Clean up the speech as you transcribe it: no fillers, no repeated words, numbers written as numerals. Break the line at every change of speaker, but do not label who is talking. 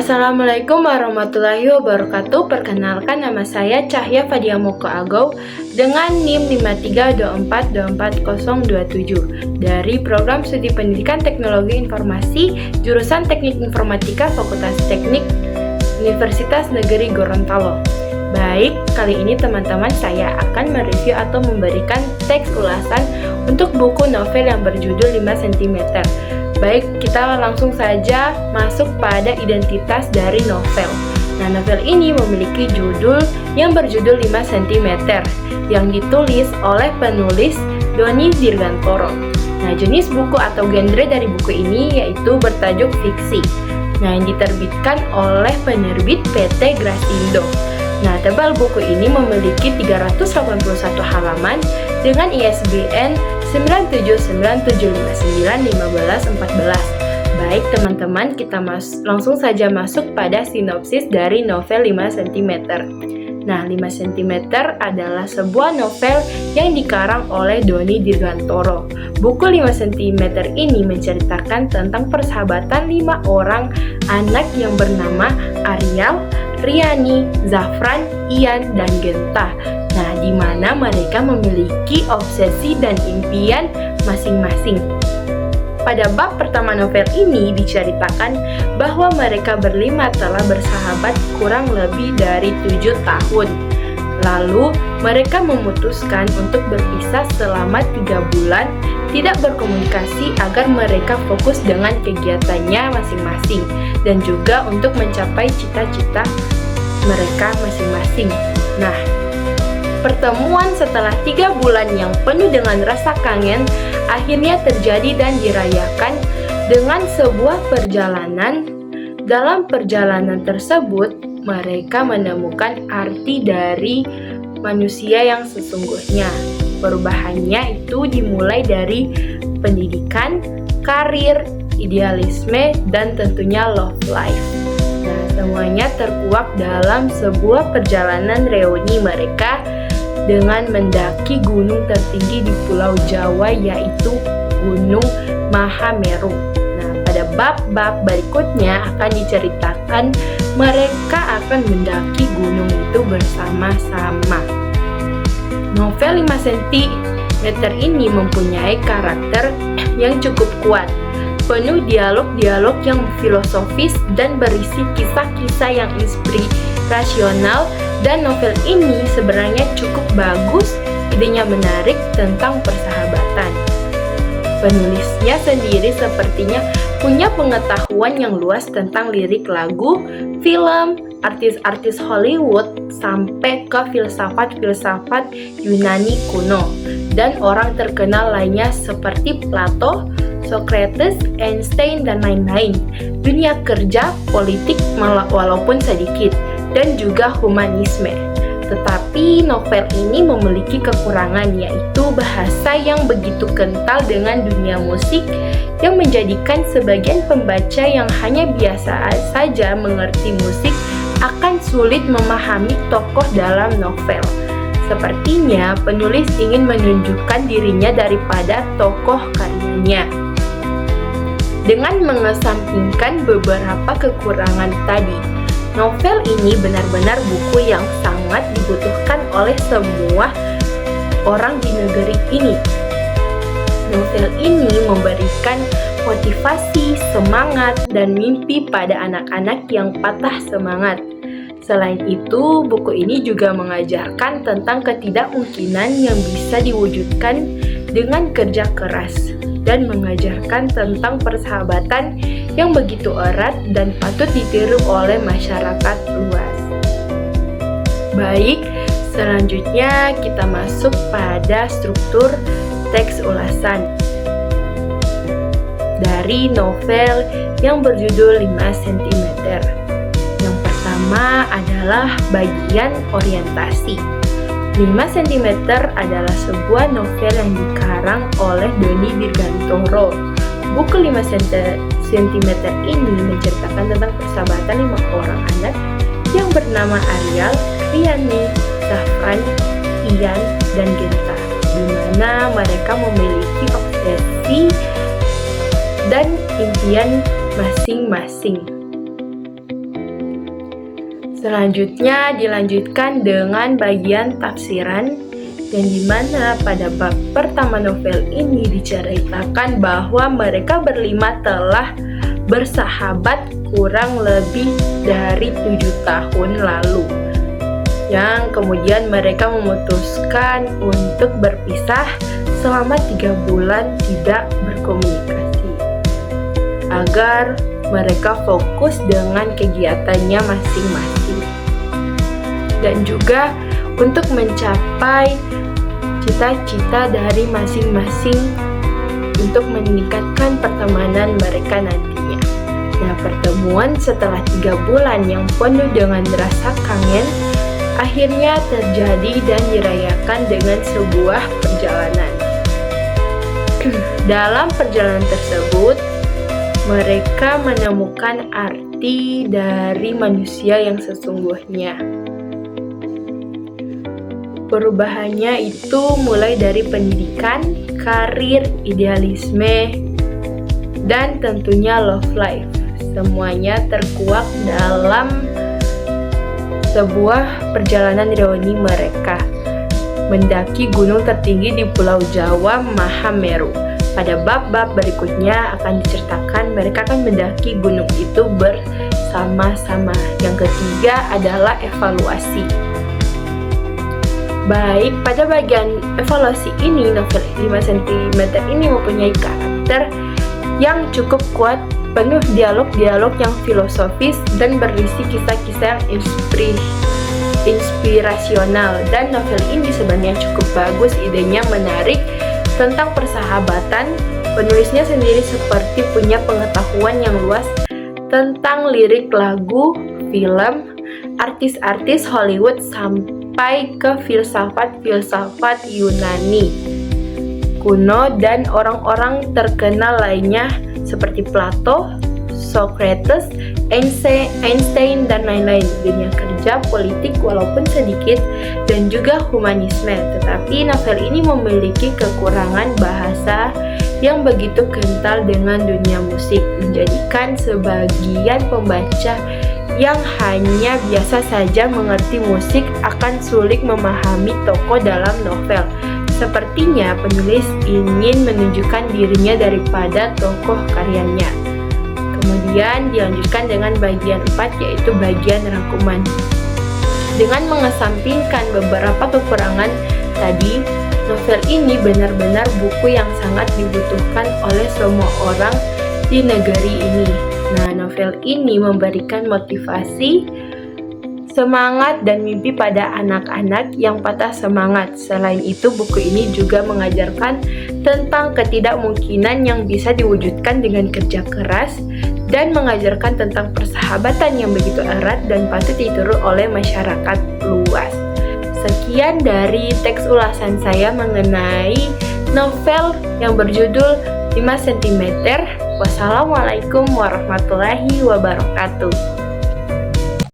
Assalamualaikum warahmatullahi wabarakatuh. Perkenalkan, nama saya Cahya Fadia Moko Agau dengan NIM 53242427 dari Program Studi Pendidikan Teknologi Informasi jurusan Teknik Informatika Fakultas Teknik Universitas Negeri Gorontalo. Baik, kali ini teman-teman saya akan mereview atau memberikan teks ulasan untuk buku novel yang berjudul 5 cm. Baik, kita langsung saja masuk pada identitas dari novel. Nah, novel ini memiliki judul yang berjudul 5 cm yang ditulis oleh penulis Doni Dirgantoro. Nah, jenis buku atau genre dari buku ini yaitu bertajuk fiksi. Nah, yang diterbitkan oleh penerbit PT Grasindo. Nah, tebal buku ini memiliki 381 halaman dengan ISBN 979759154. Baik teman-teman, kita langsung saja masuk pada sinopsis dari novel 5 cm. Nah, 5 cm adalah sebuah novel yang dikarang oleh Doni Dirgantoro. Buku 5 cm ini menceritakan tentang persahabatan 5 orang anak yang bernama Arial, Riani, Zafran, Ian, dan Genta. Nah, di mana mereka memiliki obsesi dan impian masing-masing. Pada bab pertama novel ini diceritakan bahwa mereka berlima telah bersahabat kurang lebih dari 7 tahun. Lalu, mereka memutuskan untuk berpisah selama 3 bulan, tidak berkomunikasi agar mereka fokus dengan kegiatannya masing-masing dan juga untuk mencapai cita-cita mereka masing-masing. Nah, pertemuan setelah 3 bulan yang penuh dengan rasa kangen akhirnya terjadi dan dirayakan dengan sebuah perjalanan. Dalam perjalanan tersebut, mereka menemukan arti dari manusia yang sesungguhnya. Perubahannya itu dimulai dari pendidikan, karir, idealisme, dan tentunya love life. Nah, semuanya terkuak dalam sebuah perjalanan reuni mereka dengan mendaki gunung tertinggi di Pulau Jawa, yaitu Gunung Mahameru. Nah, pada bab-bab berikutnya akan diceritakan mereka akan mendaki gunung itu bersama-sama. Novel 5 cm ini mempunyai karakter yang cukup kuat, penuh dialog-dialog yang filosofis dan berisi kisah-kisah yang inspirasional. Dan novel ini sebenarnya cukup bagus, idenya menarik tentang persahabatan. Penulisnya sendiri sepertinya punya pengetahuan yang luas tentang lirik lagu, film, artis-artis Hollywood, sampai ke filsafat-filsafat Yunani kuno, dan orang terkenal lainnya seperti Plato, Socrates, Einstein, dan lain-lain. Dunia kerja, politik, walaupun sedikit, dan juga humanisme. Tetapi novel ini memiliki kekurangan, yaitu bahasa yang begitu kental dengan dunia musik yang menjadikan sebagian pembaca yang hanya biasa saja mengerti musik akan sulit memahami tokoh dalam novel. Sepertinya penulis ingin menunjukkan dirinya daripada tokoh karyanya. Dengan mengesampingkan beberapa kekurangan tadi, novel ini benar-benar buku yang sangat dibutuhkan oleh semua orang di negeri ini. Novel ini memberikan motivasi, semangat, dan mimpi pada anak-anak yang patah semangat. Selain itu, buku ini juga mengajarkan tentang ketidakmungkinan yang bisa diwujudkan dengan kerja keras, dan mengajarkan tentang persahabatan yang begitu erat dan patut ditiru oleh masyarakat luas. Baik, selanjutnya kita masuk pada struktur teks ulasan dari novel yang berjudul 5 cm. Yang pertama adalah bagian orientasi. 5 cm adalah sebuah novel yang dikarang oleh Doni Dirgantoro. Buku 5 cm ini menceritakan tentang persahabatan 5 orang anak yang bernama Arial, Riani, Zafran, Ian, dan Genta, di mana mereka memiliki obsesi dan impian masing-masing. Selanjutnya dilanjutkan dengan bagian tafsiran, yang dimana pada bab pertama novel ini diceritakan bahwa mereka berlima telah bersahabat kurang lebih dari 7 tahun lalu, yang kemudian mereka memutuskan untuk berpisah selama 3 bulan tidak berkomunikasi agar mereka fokus dengan kegiatannya masing-masing, dan juga untuk mencapai cita-cita dari masing-masing untuk meningkatkan pertemanan mereka nantinya. Nah, pertemuan setelah 3 bulan yang penuh dengan rasa kangen akhirnya terjadi dan dirayakan dengan sebuah perjalanan. Dalam perjalanan tersebut, mereka menemukan arti dari manusia yang sesungguhnya. Perubahannya itu mulai dari pendidikan, karir, idealisme, dan tentunya love life. Semuanya terkuak dalam sebuah perjalanan reuni mereka mendaki gunung tertinggi di Pulau Jawa, Mahameru. Pada bab-bab berikutnya akan diceritakan mereka akan mendaki gunung itu bersama-sama. Yang ketiga adalah evaluasi. Baik, pada bagian evaluasi ini, novel 5 cm ini mempunyai karakter yang cukup kuat, penuh dialog-dialog yang filosofis dan berisi kisah-kisah yang inspirasional. Dan novel ini sebenarnya cukup bagus, idenya menarik tentang persahabatan. Penulisnya sendiri seperti punya pengetahuan yang luas tentang lirik lagu, film, artis-artis Hollywood sampai ke filsafat Yunani kuno dan orang-orang terkenal lainnya seperti Plato, Socrates, Einstein, dan lain-lain. Dunia kerja, politik walaupun sedikit, dan juga humanisme. Tetapi novel ini memiliki kekurangan bahasa yang begitu kental dengan dunia musik, menjadikan sebagian pembaca yang hanya biasa saja mengerti musik akan sulit memahami tokoh dalam novel. Sepertinya penulis ingin menunjukkan dirinya daripada tokoh karyanya. Kemudian dilanjutkan dengan bagian 4, yaitu bagian rangkuman. Dengan mengesampingkan beberapa kekurangan tadi, novel ini benar-benar buku yang sangat dibutuhkan oleh semua orang di negeri ini. Nah, novel ini memberikan motivasi, semangat, dan mimpi pada anak-anak yang patah semangat. Selain itu, buku ini juga mengajarkan tentang ketidakmungkinan yang bisa diwujudkan dengan kerja keras, dan mengajarkan tentang persahabatan yang begitu erat dan patut ditiru oleh masyarakat luas. Sekian dari teks ulasan saya mengenai novel yang berjudul 5 cm. Wassalamualaikum warahmatullahi wabarakatuh.